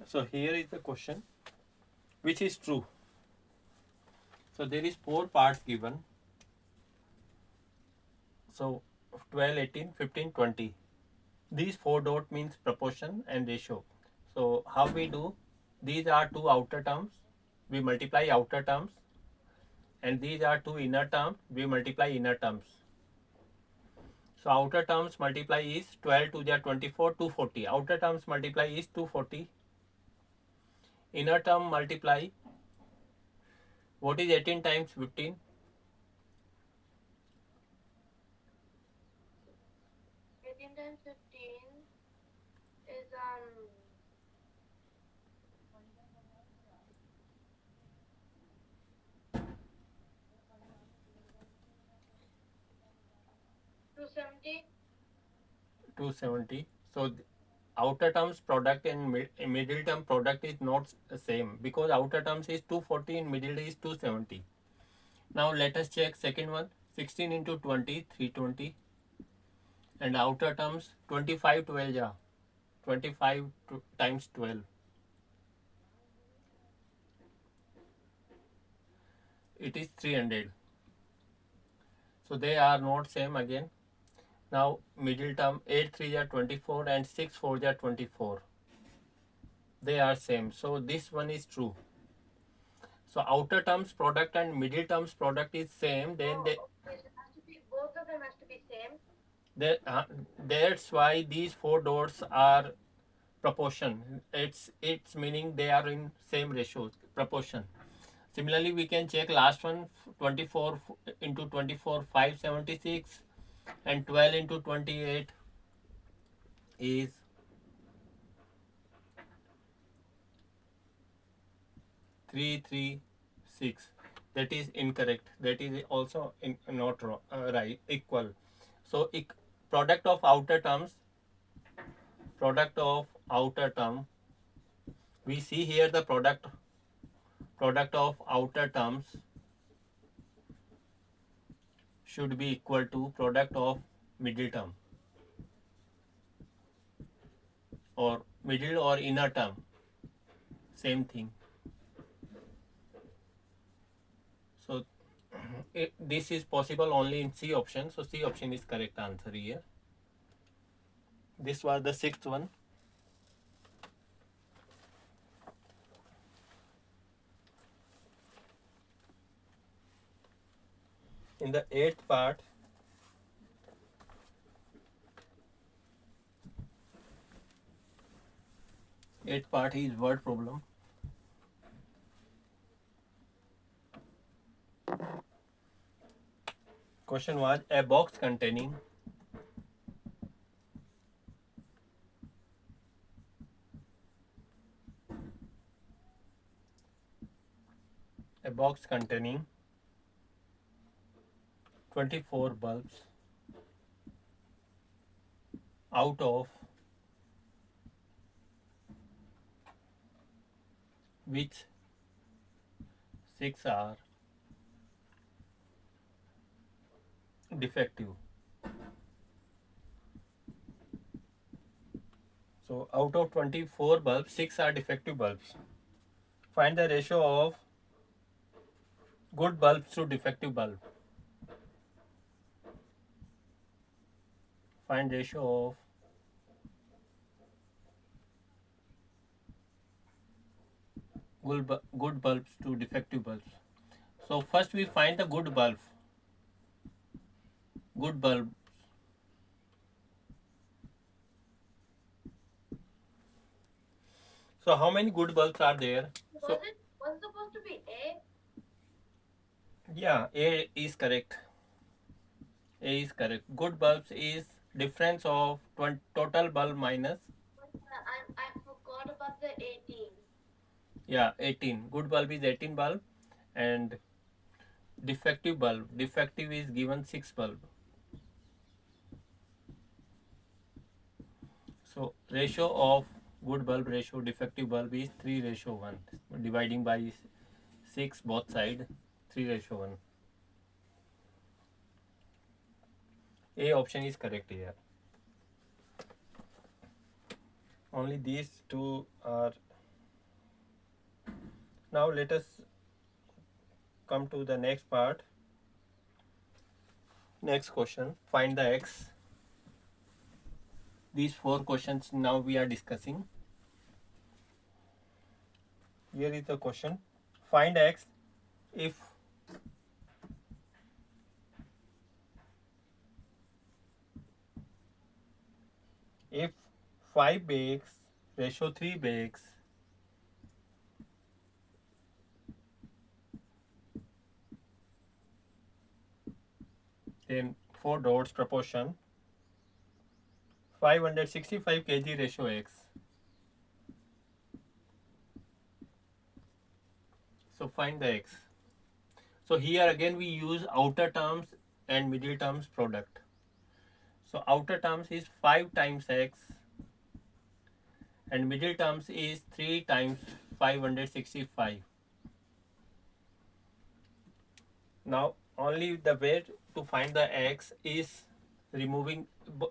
So here is the question, which is true. So there is 4 parts given. So 12, 18, 15, 20. These 4 dot means proportion and ratio. So how we do? These are 2 outer terms. We multiply outer terms. And these are 2 inner terms. We multiply inner terms. So outer terms multiply is 12 to the 24, 240. Outer terms multiply is 240. Inner term multiply. What is 18 times 15? 18 times 15 is 270. 270. So outer terms product and middle term product is not the same, because outer terms is 240 and middle is 270. Now let us check second one. 16 into 20, 320. And outer terms 25, 12 ja. 25 times 12. It is 300. So they are not same again. Now middle term 8 3 are 24 and 6 4 are 24. They are same. So this one is true. So outer terms product and middle terms product is same. Then they, Oh, okay. So it has to be, both of them has to be same. they that's why these 4 dots are proportion. It's meaning they are in same ratio proportion. Similarly, we can check last one, 24 into 24 576, and 12 into 28 is 336. That is incorrect. That is also not wrong, right, equal. So product of outer terms, product of outer term, we see here the product of outer terms should be equal to product of middle term, or middle or inner term, same thing. So this is possible only in C option. So C option is correct answer here. This was the sixth one. In the eighth part, is word problem. Question was a box containing a box containing 24 bulbs, out of which 6 are defective. So out of 24 bulbs, 6 are defective bulbs. Find the ratio of good bulbs to defective bulb. Find ratio of good bulbs to defective bulbs. So first we find the good bulb. Good bulb. So how many good bulbs are there? So Was supposed to be A? yeah, A is correct. A is correct. Good bulbs is difference of total bulb minus, I forgot about the 18. yeah, 18. Good bulb is 18 bulb, and defective bulb. Defective is given 6 bulb. So ratio of good bulb ratio defective bulb is 3:1. Dividing by 6 both side, 3:1. A option is correct here. Only these two are Now let us come to the next part. Next question, find the x. These 4 questions now we are discussing. Here is the question, find x if if 5 bakes ratio 3 bakes in 4 dots proportion 565 kg ratio x. So find the x. So here again we use outer terms and middle terms product. So outer terms is 5 times x and middle terms is 3 times 565. Now only the way to find the x is removing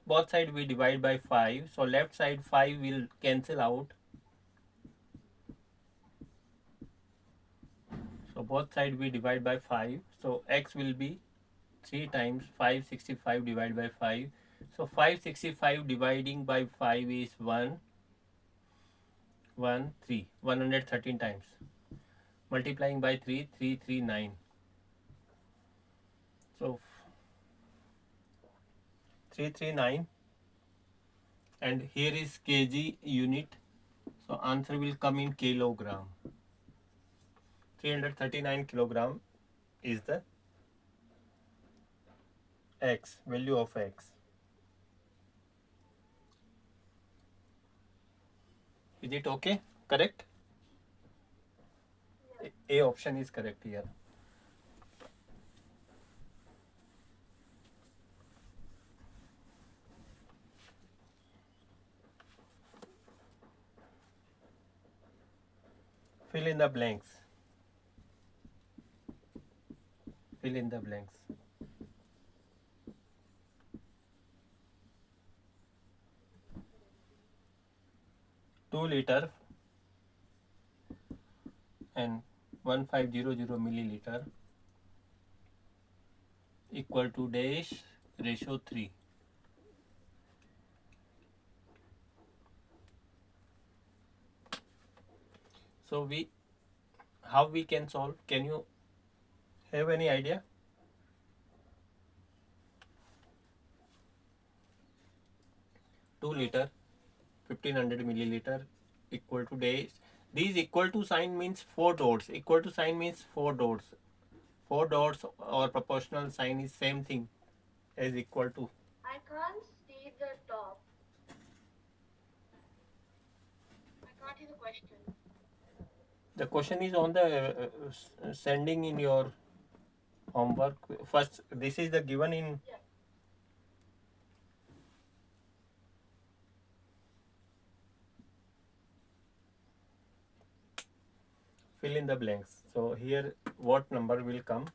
both side we divide by 5. So left side 5 will cancel out. So both side we divide by 5. So x will be 3 times 565 divided by 5. So 565 dividing by 5 is 1, 1, 3, 113 times. Multiplying by 3, 339. So 339 and here is kg unit. So answer will come in kilogram. 339 kilogram is the x, value of x. Is it okay? Correct? A option is correct here. Fill in the blanks. Fill in the blanks. Two liter and 1500 milliliter equal to dash ratio 3. So how we can solve? Can you have any idea? Two liter 1500 milliliter equal to dash. These equal to sign means 4 dots. Equal to sign means 4 dots. 4 dots or proportional sign is same thing as equal to. I can't see the top. I can't see the question. The question is on the sending in your homework. First, this is the given in. Yeah. Fill in the blanks. So here what number will come?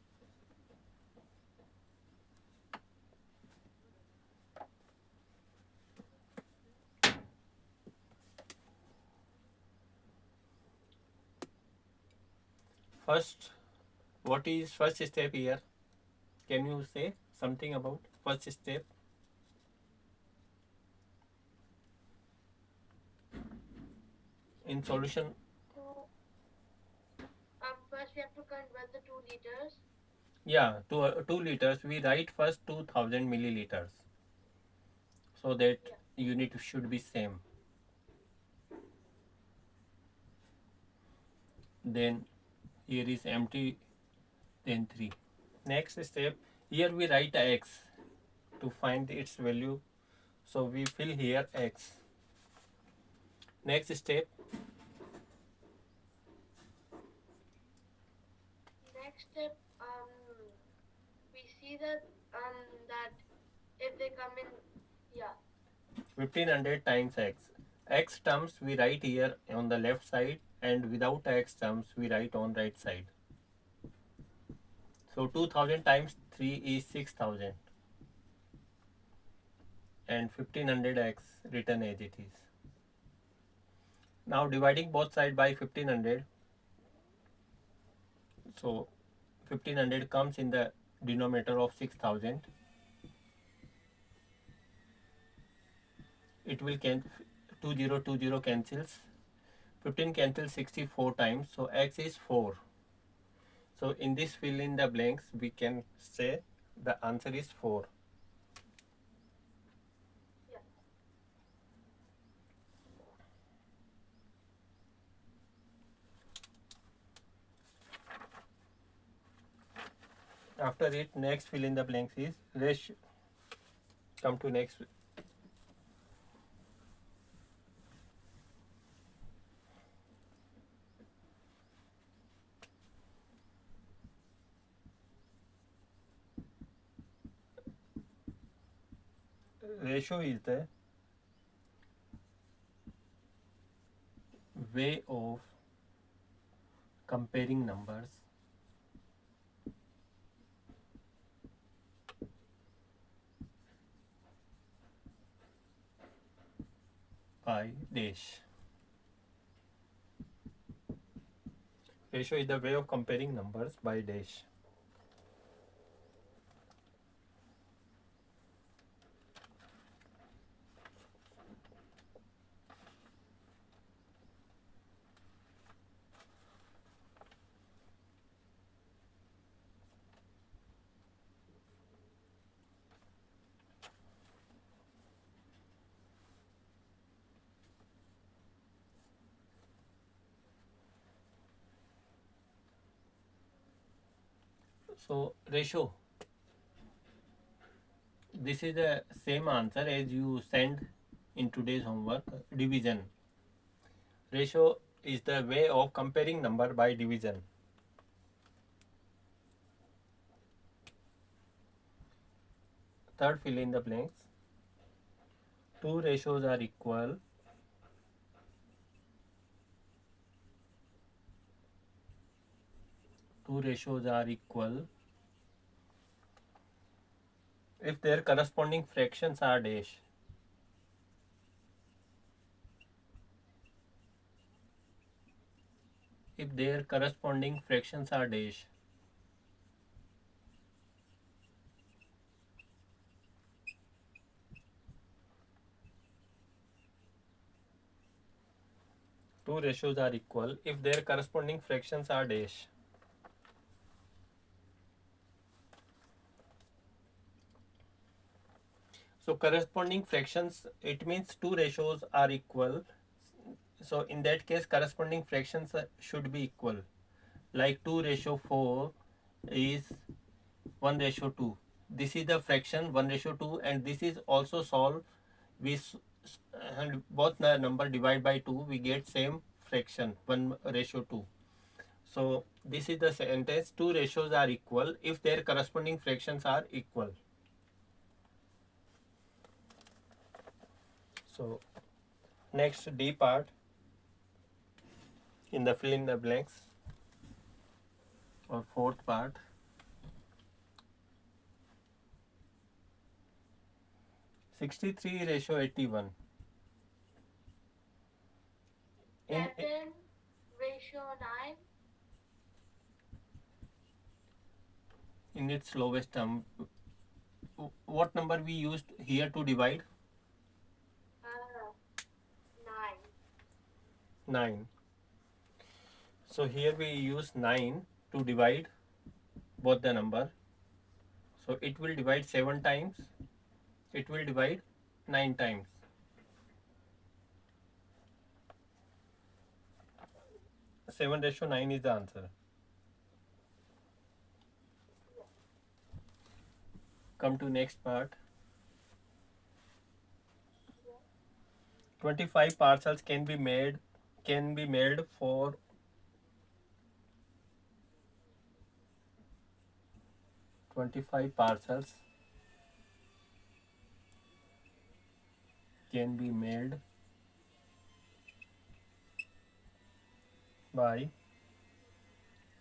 First, what is first step here? Can you say something about first step? In solution, So, first we have to convert the 2 liters. yeah, 2 liters. We write first 2000 milliliters, so that unit should be same. Then here is empty, then 3. Next step, here we write x to find its value. So we fill here x. Next step, Next step, we see that that if they come in, yeah. 1500 times x. X terms we write here on the left side and without x terms we write on right side. So 2000 times 3 is 6000 and 1500x written as it is. Now dividing both sides by 1500, So 1500 comes in the denominator of 6000. It will 2020 cancels. 15 cancels 64 times. So x is 4. So in this fill in the blanks, we can say the answer is 4. Yeah. After it, next fill in the blanks is ratio. Come to next. Ratio is the way of comparing numbers by dash. Ratio is the way of comparing numbers by dash. So ratio, this is the same answer as you send in today's homework. Division. Ratio is the way of comparing number by division. Third, fill in the blanks. Two ratios are equal. Two ratios are equal if their corresponding fractions are dash. If their corresponding fractions are dash. Two ratios are equal if their corresponding fractions are dash. So corresponding fractions, it means two ratios are equal. So in that case, corresponding fractions should be equal. Like 2:4 is 1:2. This is the fraction 1:2, and this is also solved. And both the number divide by 2, we get same fraction 1:2. So this is the sentence: two ratios are equal if their corresponding fractions are equal. So next D part in the fill in the blanks, or fourth part. 63:81. In 7:9. in its lowest term, what number we used here to divide? 9. 9. So here we use 9 to divide both the number. So it will divide 7 times. It will divide 9 times. 7:9 is the answer. Come to next part. 25 parcels can be mailed for 25 parcels can be mailed by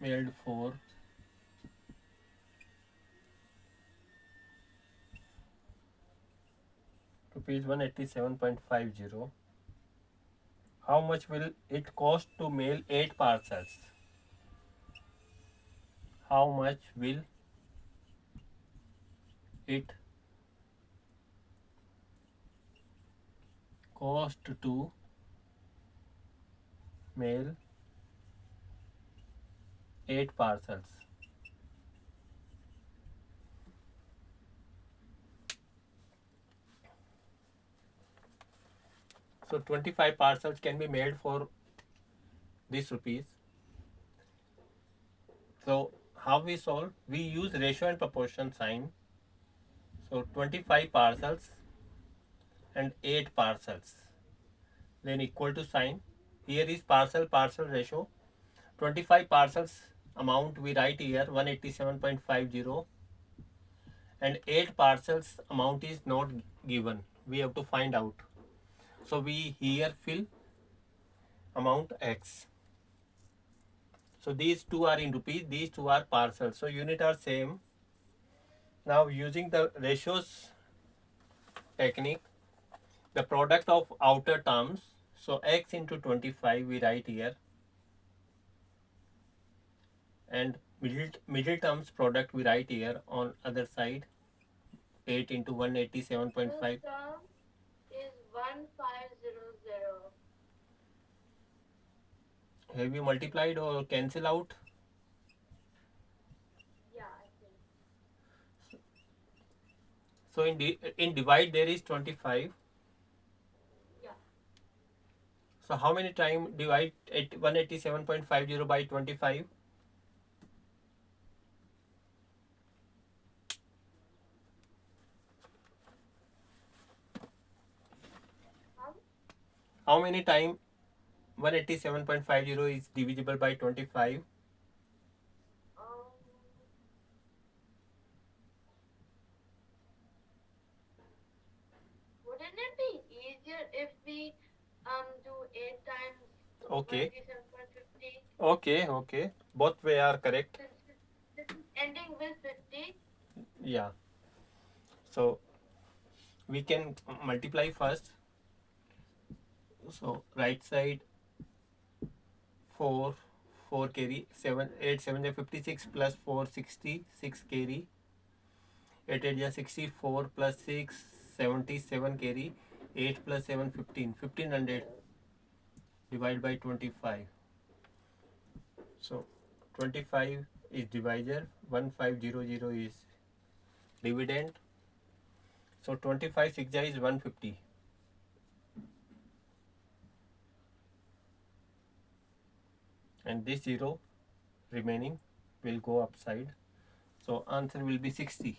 mailed for rupees 187.50. How much will it cost to mail 8 parcels? how much will it cost to mail 8 parcels? So 25 parcels can be mailed for this rupees. So how we solve? We use ratio and proportion sign. So 25 parcels and 8 parcels, then equal to sign. Here is parcel ratio. 25 parcels amount we write here 187.50, and 8 parcels amount is not given, we have to find out. So we here fill amount X. So these two are in rupees, these two are parcels, so unit are same. Now using the ratios technique, the product of outer terms, so X into 25 we write here, and middle terms product we write here on other side, 8 into This 187.5. term is 1500. Have you multiplied or cancel out? Yeah, I think. So in divide there is 25. Yeah. So how many time divide 187.50 by 25? Um, How many time 187.50 is divisible by 25? um, wouldn't it be easier if we do 8 times Okay, 187.50, okay. Both way are correct. since this is ending with 50? Yeah. So we can multiply first. So right side 4, 4 carry, 7, 8, 7 is 56 plus 4, 66 carry, 8 8 is 64 plus 6, 77 carry, 8 plus 7, 15, 1500 divided by 25. So 25 is divisor, 1500 is dividend. So 25 6 is 150, and this 0 remaining will go upside. So answer will be 60.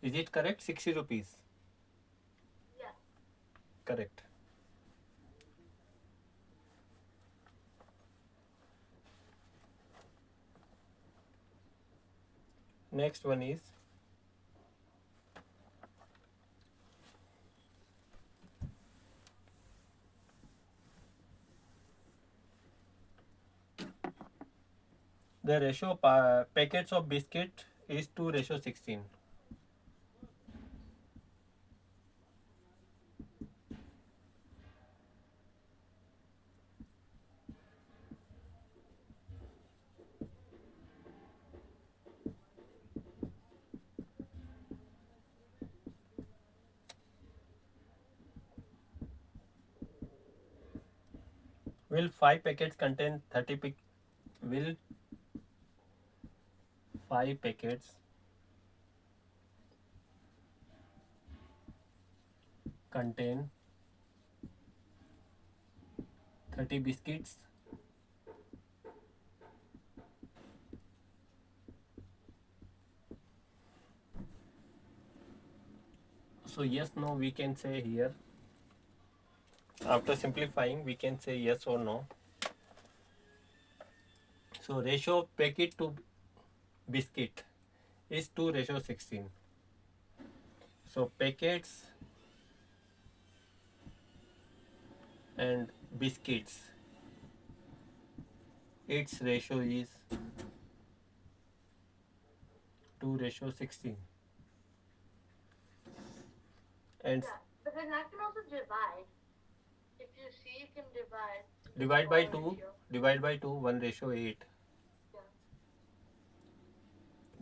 Is it correct? 60 rupees. Yeah. Correct. Next one is the ratio packets of biscuit is 2:16. Will 5 packets contain 30 will 5 packets contain 30 biscuits? So yes, no, we can say here. After simplifying, we can say yes or no. So ratio of packet to biscuit is 2:16. So packets and biscuits, its ratio is 2:16. And Yeah. But then I can also divide. If you see, you can divide. divide by Small 2, ratio. divide by 2, 1:8. Yeah.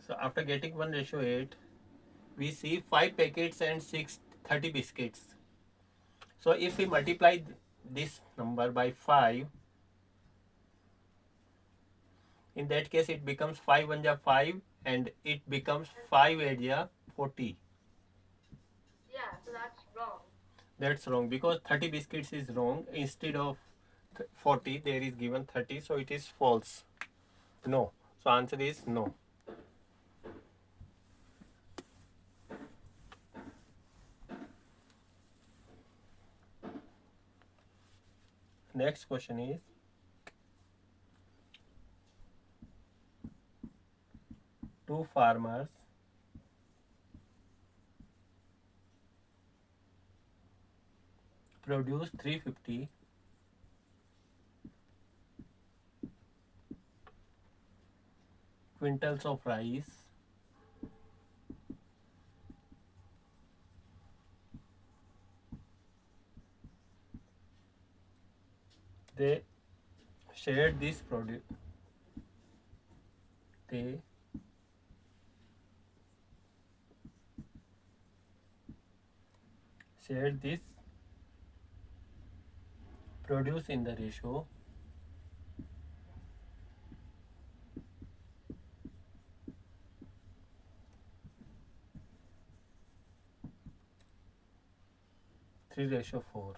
So after getting 1:8, we see 5 packets and 30 biscuits. So if we multiply this number by 5, in that case it becomes 5 1 ja 5 and it becomes 5 8 ja 40. Yeah, so that's wrong. That's wrong because 30 biscuits is wrong. Instead of 40 there is given 30, so it is false. No. So answer is no. Next question is, two farmers produce 350 quintals of rice they shared this produce they shared this produce in the ratio 3:4.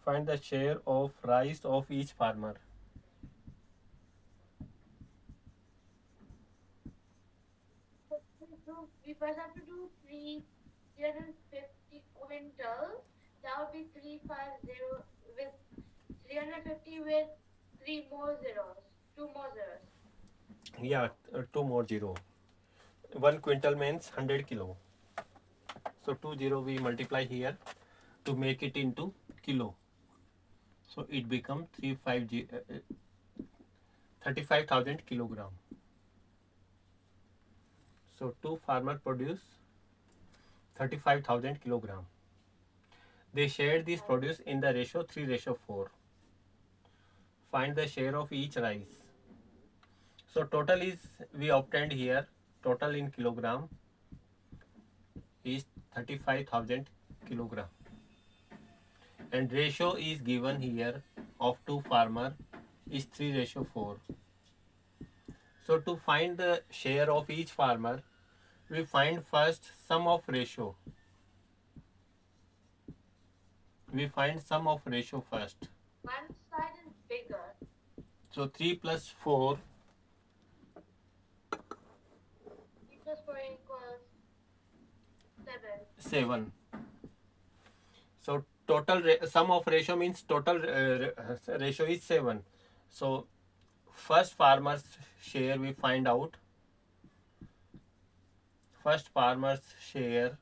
Find the share of rice of each farmer. So we first have to do 350 quintals. That would be 350 with 350 with 3 more zeros, 2 more zeros. Yeah, 2 more 0. 1 quintal means 100 kilo. So 2 0 we multiply here to make it into kilo. So it becomes 35,000 kilogram. So two farmers produce 35,000 kilogram. They shared this produce in the ratio 3:4. Find the share of each rice. So total is we obtained here. Total in kilogram is 35,000 kilogram. And ratio is given here of two farmer is 3:4. So to find the share of each farmer, we find first sum of ratio. We find sum of ratio first. One side is bigger. So 3 plus 4. 3 plus 4 equals 7. 7. So total sum of ratio means total ratio is 7. So first farmer's share we find out. First farmer's share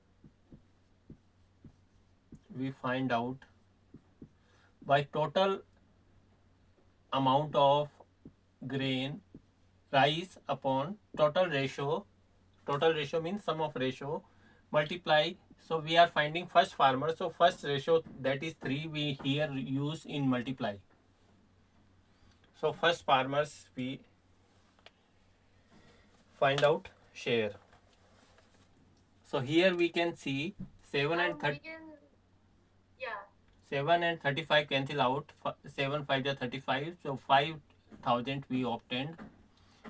we find out by total amount of grain rice upon total ratio. Total ratio means sum of ratio multiply. So we are finding first farmer. So first ratio, that is 3, we here use in multiply. So first farmers we find out share. So here we can see 7 and 30. Yeah. 7 and 35 cancel out. 7 5 are 35. So 5,000 we obtained.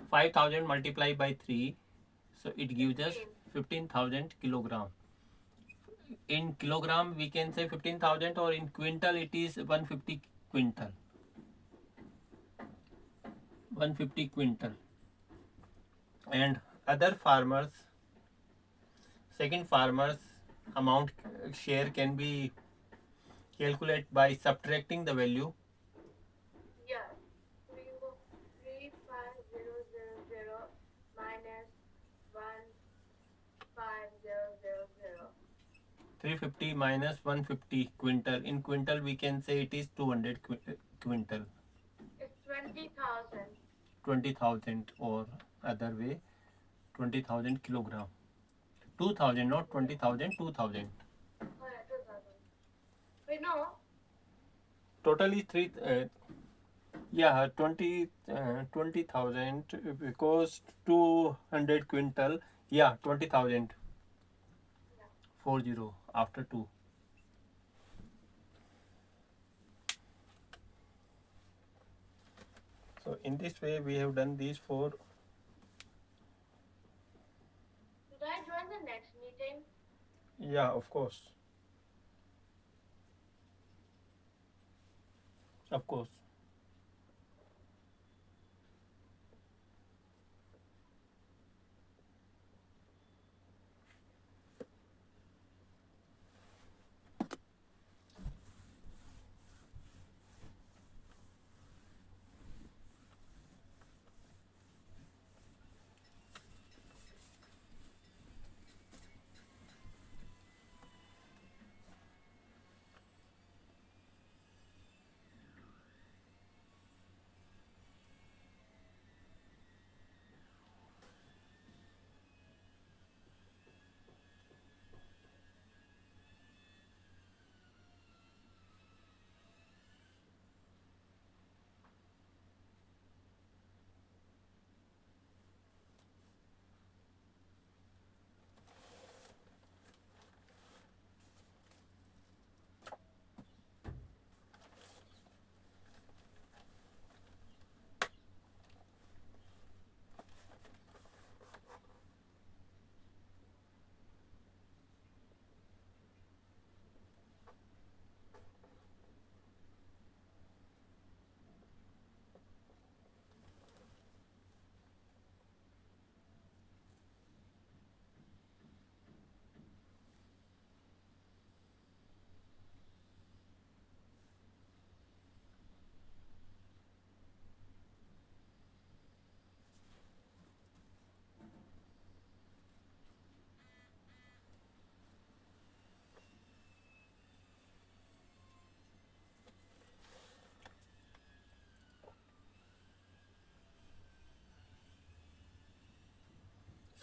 5,000 multiplied by 3. So it gives us 15,000 kilogram. In kilogram we can say 15,000, or in quintal it is 150 quintal. 150 quintal. And other farmers, second farmers amount share can be calculated by subtracting the value. Yeah. So we can go 35000 minus 15000. 350 minus 150 quintal. In quintal we can say it is 200 quintal. It's 20,000. 20,000, or other way 20,000 kilogram. 2,000, not 20,000, 2,000. Oh yeah, 2,000. Wait, no. Total is 3. Yeah, 20,000 because 200 quintal. Yeah, 20,000. Yeah. 40 after 2. So in this way we have done these 4. Should I join the next meeting? Yeah, of course. Of course.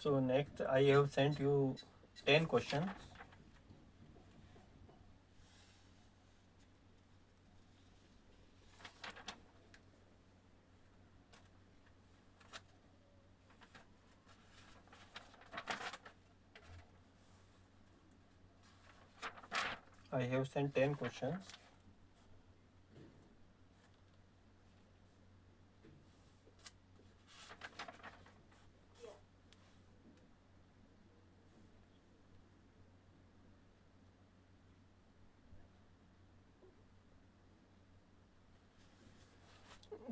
So next I have sent you 10 questions. I have sent 10 questions. Yeah.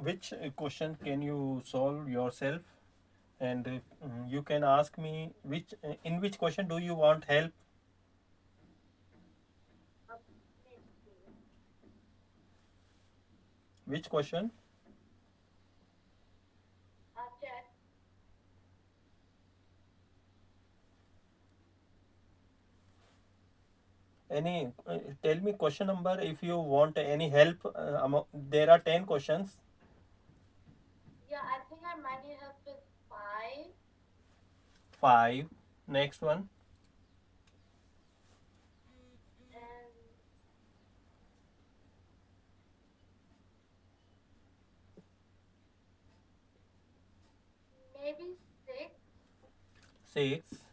Which question can you solve yourself? And you can ask me which in which question do you want help? Let me see. Which question? I'll check. Any tell me question number if you want any help. There are 10 questions. Yeah, I think I might need help with 5 5. Next one. and maybe 6. 6.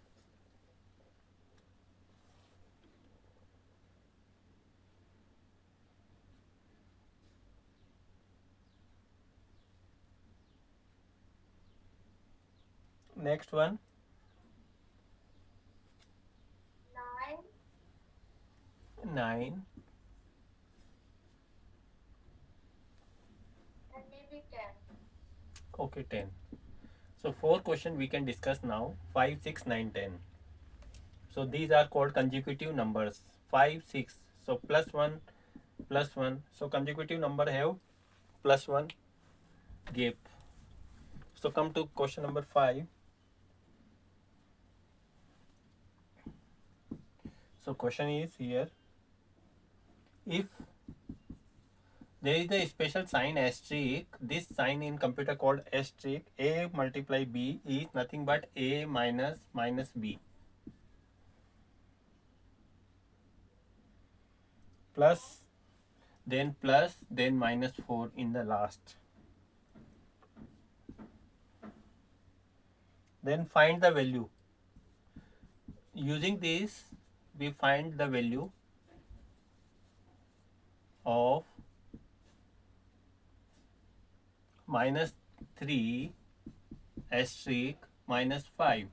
Next one. 9 9. and maybe 10. Okay, 10. So 4 question we can discuss now. 5, 6, 9, 10. So these are called consecutive numbers. 5, 6. So plus 1, plus 1. So consecutive number have plus 1 gap. So come to question number 5. So question is here, if there is a special sign asterisk, this sign in computer called asterisk, a multiply b is nothing but a minus minus b plus then minus 4 in the last. then find the value. Using this we find the value of minus 3 asterisk minus 5.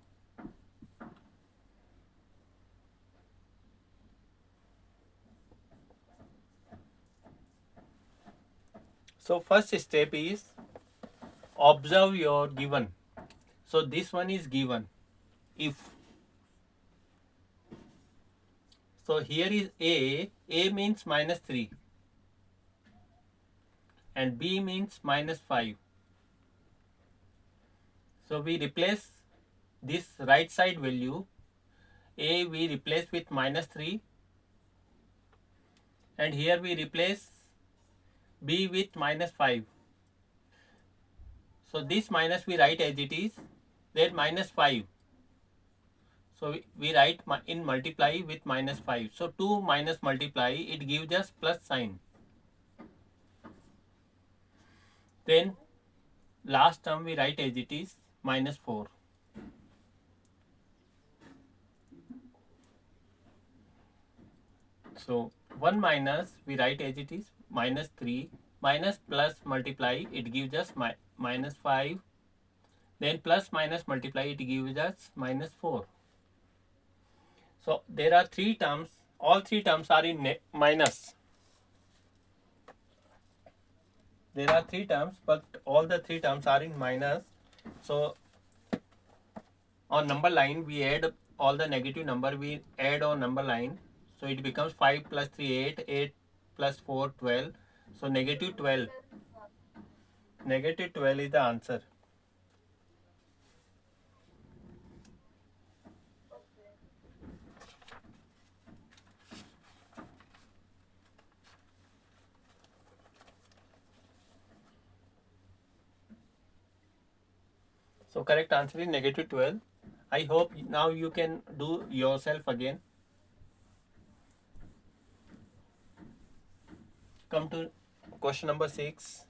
So first step is observe your given. So this one is given. If so, here is A means minus 3 and B means minus 5. So we replace this right side value. A we replace with minus 3 and here we replace B with minus 5. So this minus we write as it is, then minus 5. So we write in multiply with minus 5. So 2 minus multiply, it gives us plus sign. Then last term we write as it is minus 4. So 1 minus we write as it is minus 3, minus plus multiply, it gives us minus 5. Then plus minus multiply, it gives us minus 4. So there are 3 terms, all 3 terms are in minus. There are 3 terms, but all the 3 terms are in minus. So on number line we add all the negative number, we add on number line. So it becomes 5 plus 3 8, 8 plus 4 12. So negative 12. Negative 12 is the answer. So correct answer is negative 12. I hope now you can do yourself again. Come to question number 6.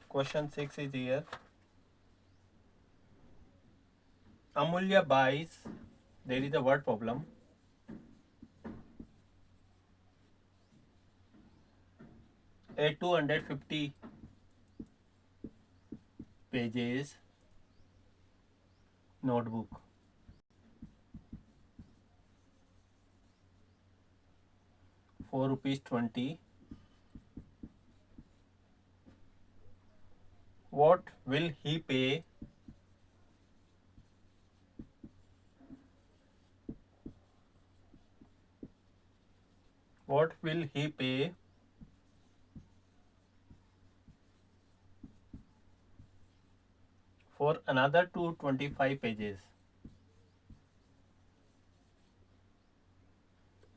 Question 6 is here. Amulya buys, there is a word problem. A 250 pages notebook. ₹4.20. What will he pay? What will he pay for another 225 pages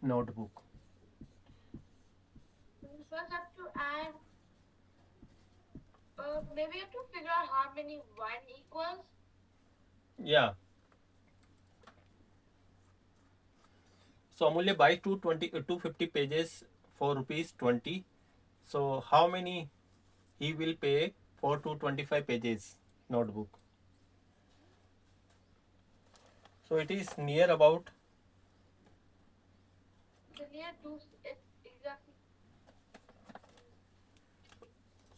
notebook? We first have to add. Maybe you have to figure out how many 1 equals. Yeah. So Amulya buys 250 pages for ₹20. So how many he will pay for 225 pages notebook? So it is near about. So near 2, exactly.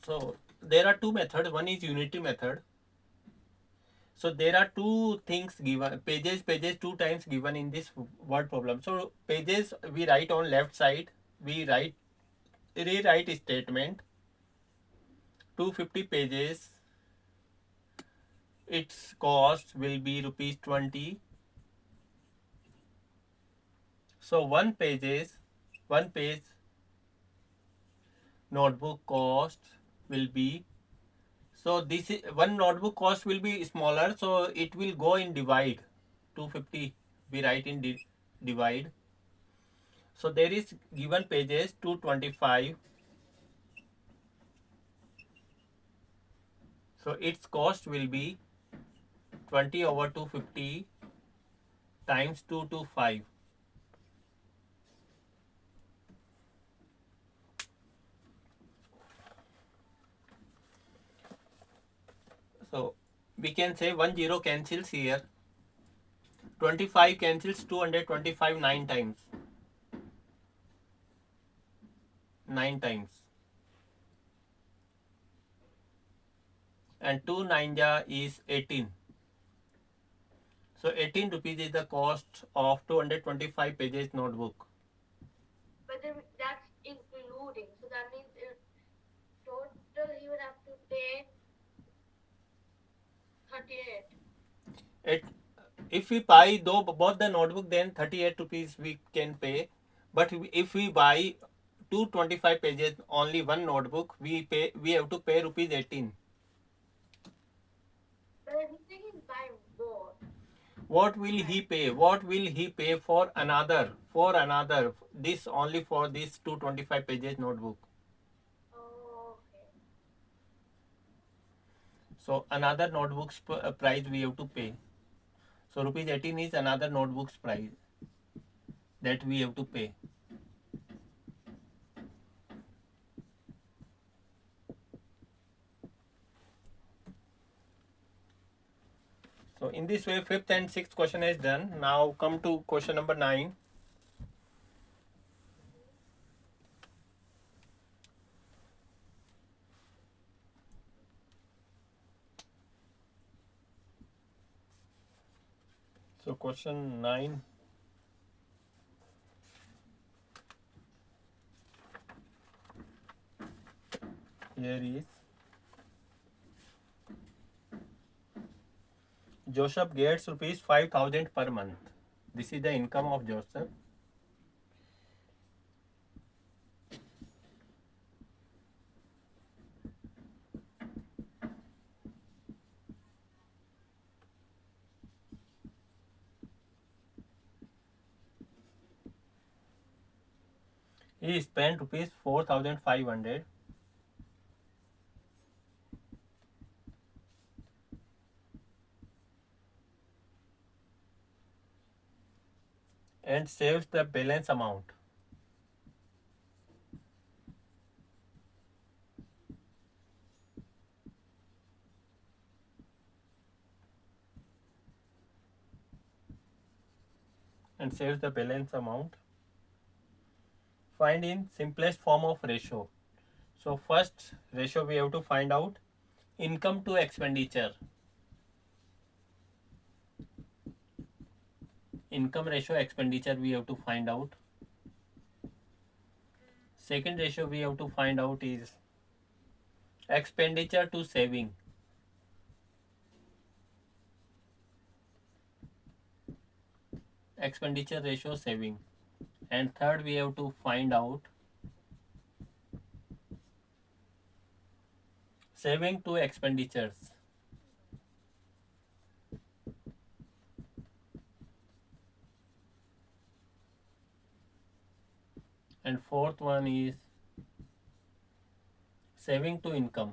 So there are 2 methods. One is unity method. So there are 2 things given, pages 2 times given in this word problem. So pages we write on left side, we rewrite statement 250 pages, its cost will be ₹20. So one page notebook cost will be, so this is one notebook cost will be smaller, so it will go in divide. 250 we write in divide. So there is given pages 225. So its cost will be 20 over 250 times 225. So we can say 10 cancels here. 25 cancels 225 9 times. 9 times. And 2 9 ja is 18. So 18 rupees is the cost of 225 pages notebook. But then that's including. So that means total he would have to pay 38. It, if we buy both the notebook, then 38 rupees we can pay. But if we buy 225 pages only one notebook, we have to pay rupees 18. But everything is by more. What will he pay? What will he pay for another? For another, this only for this 225 pages notebook. Oh, okay. So another notebook's price we have to pay. So rupees 18 is another notebook's price that we have to pay. So in this way, fifth and sixth question is done. Now come to question number 9. So question 9. Here is Joseph gets rupees 5,000 per month. This is the income of Joseph. He spent rupees 4,500 and saves the balance amount. And saves the balance amount. Find in simplest form of ratio. So first ratio we have to find out income to expenditure. Income ratio expenditure we have to find out. Second ratio we have to find out is expenditure to saving. Expenditure ratio saving. And third we have to find out saving to expenditures. And fourth one is saving to income.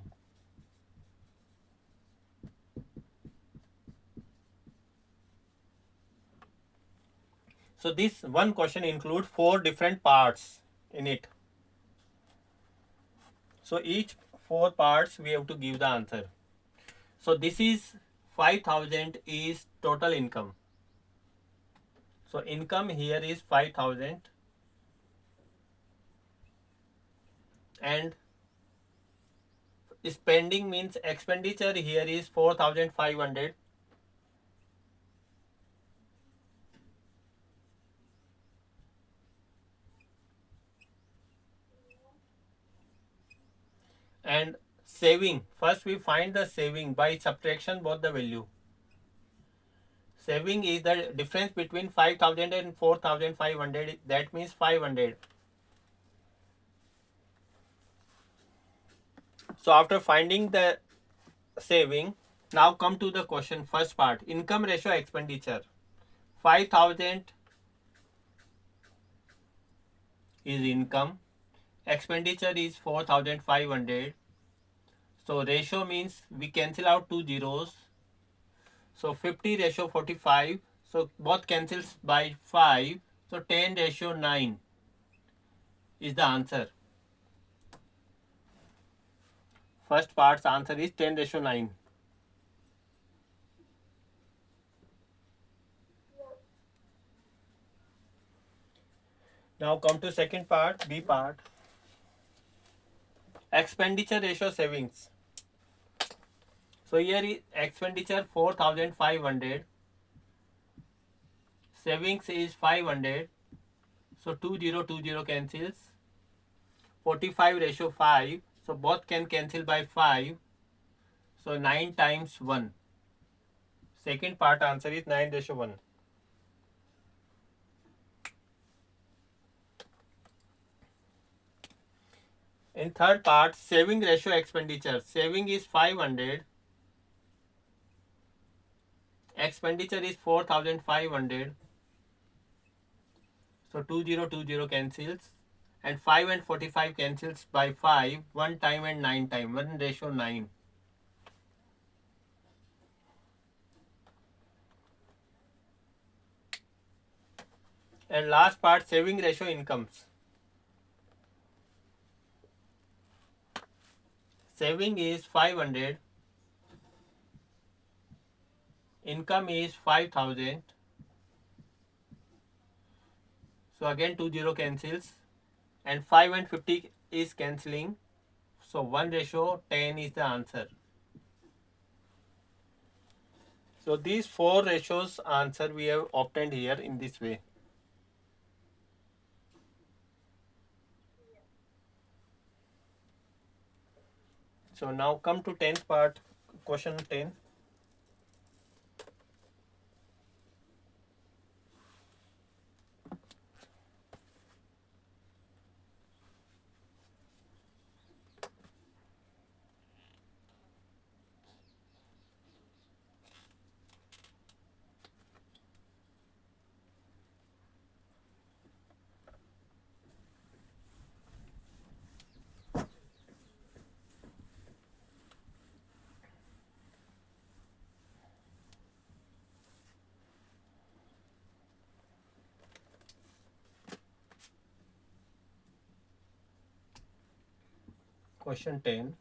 So this one question includes 4 different parts in it. So each 4 parts we have to give the answer. So this is 5,000 is total income. So income here is 5,000 and spending means expenditure here is 4,500. And saving, first we find the saving by subtraction both the value. Saving is the difference between 5,000 and 4,500, that means 500. So after finding the saving, now come to the question first part, income ratio expenditure. 5,000 is income, expenditure is 4,500. So ratio means we cancel out 2 zeros. So 50 ratio 45. So both cancels by 5. So 10 ratio 9 is the answer. First part's answer is 10 ratio 9. Now come to second part, B part. Expenditure ratio savings. So here is expenditure 4500, savings is 500. So 2020 cancels. 45 ratio 5. So both can cancel by 5. So 9 times 1. Second part answer is 9 ratio 1. In third part, saving ratio expenditure. Saving is 500. Expenditure is 4500. So 2020 cancels. And 5 and 45 cancels by 5. 1 time and 9 time. 1 ratio 9. And last part, saving ratio incomes. Saving is 500. Income is 5000. So again 20 cancels. And 5 and 50 is cancelling. So 1 ratio 10 is the answer. So these 4 ratios answer we have obtained here in this way. So now come to 10th part, question 10. Question 10.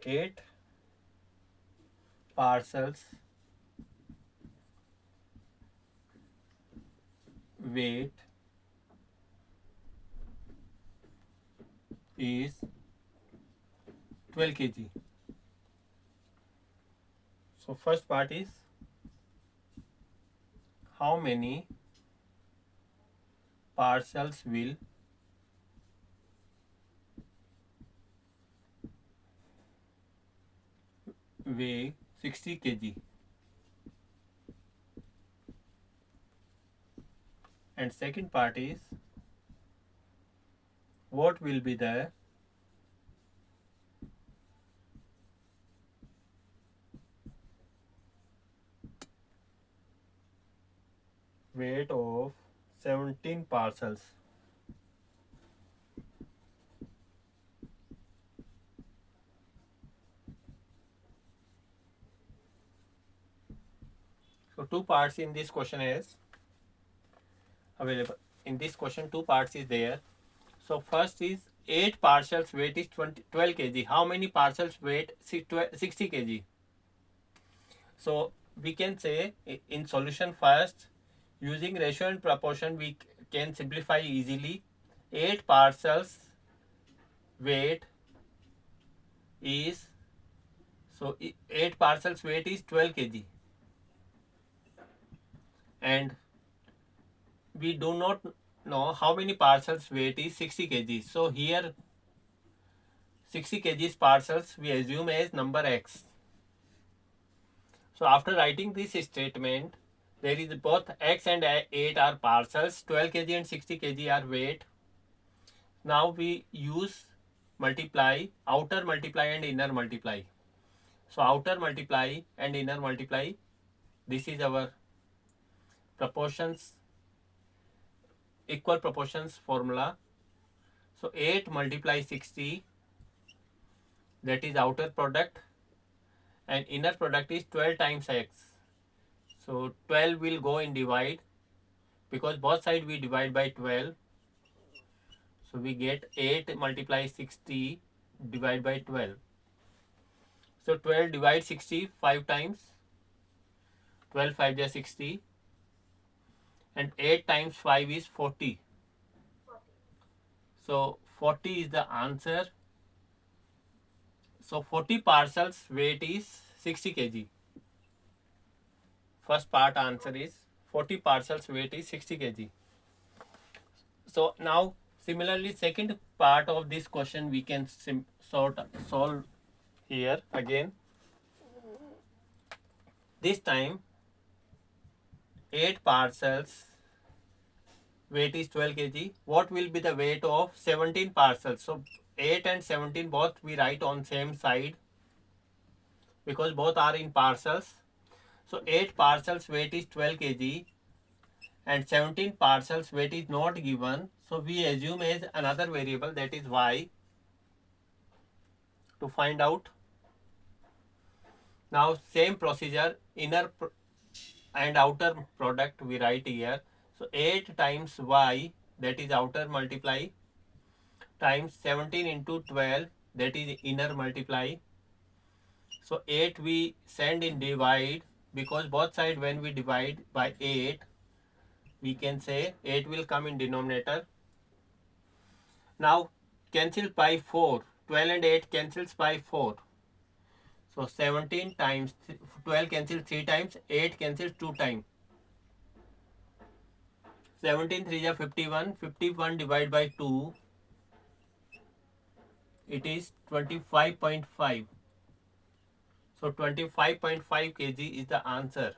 8 parcels weight is 12 kg. So first part is how many parcels will weigh 60 kg. And second part is what will be the weight of 17 parcels. So two parts in this question is available. In this question, two parts is there. So first is 8 parcels weight is 12 kg. How many parcels weight 60 kg? So we can say in solution first, using ratio and proportion, we can simplify easily. 8 parcels weight is, so 8 parcels weight is 12 kg. And we do not know how many parcels weight is 60 kg. So here 60 kg parcels we assume as number x. So after writing this statement, there is both x and 8 are parcels, 12 kg and 60 kg are weight. Now we use multiply, outer multiply and inner multiply. So outer multiply and inner multiply, this is our proportions, equal proportions formula. So 8 multiply 60, that is outer product, and inner product is 12 times x. So 12 will go in divide, because both side we divide by 12. So we get 8 multiply 60 divide by 12. So 12 divide 60 5 times. 12 5 is 60. and 8 times 5 is 40. 40. So 40 is the answer. So 40 parcels weight is 60 kg. First part answer is 40 parcels weight is 60 kg. So now similarly second part of this question we can solve here again. This time 8 parcels weight is 12 kg. What will be the weight of 17 parcels? So 8 and 17 both we write on same side because both are in parcels. So 8 parcels weight is 12 kg and 17 parcels weight is not given. So we assume as another variable, that is y, to find out. Now same procedure, inner and outer product we write here. So 8 times y, that is outer multiply, times 17 into 12, that is inner multiply. So 8 we send in divide, because both side when we divide by 8, we can say 8 will come in denominator. Now cancel by 4, 12 and 8 cancels by 4. So 17 times 12 cancels 3 times, 8 cancels 2 times. 17 3 is 51, 51 divided by 2, it is 25.5. So 25.5 kg is the answer.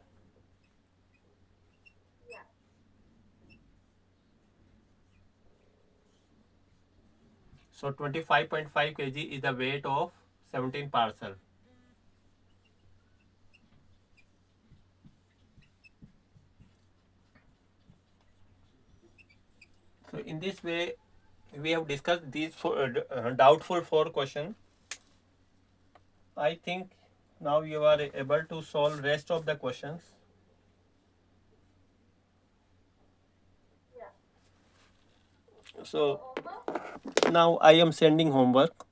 Yeah. So 25.5 kg is the weight of 17 parcel. So in this way, we have discussed these doubtful 4 questions. I think now you are able to solve rest of the questions. Yeah. So Homework? now I am sending homework.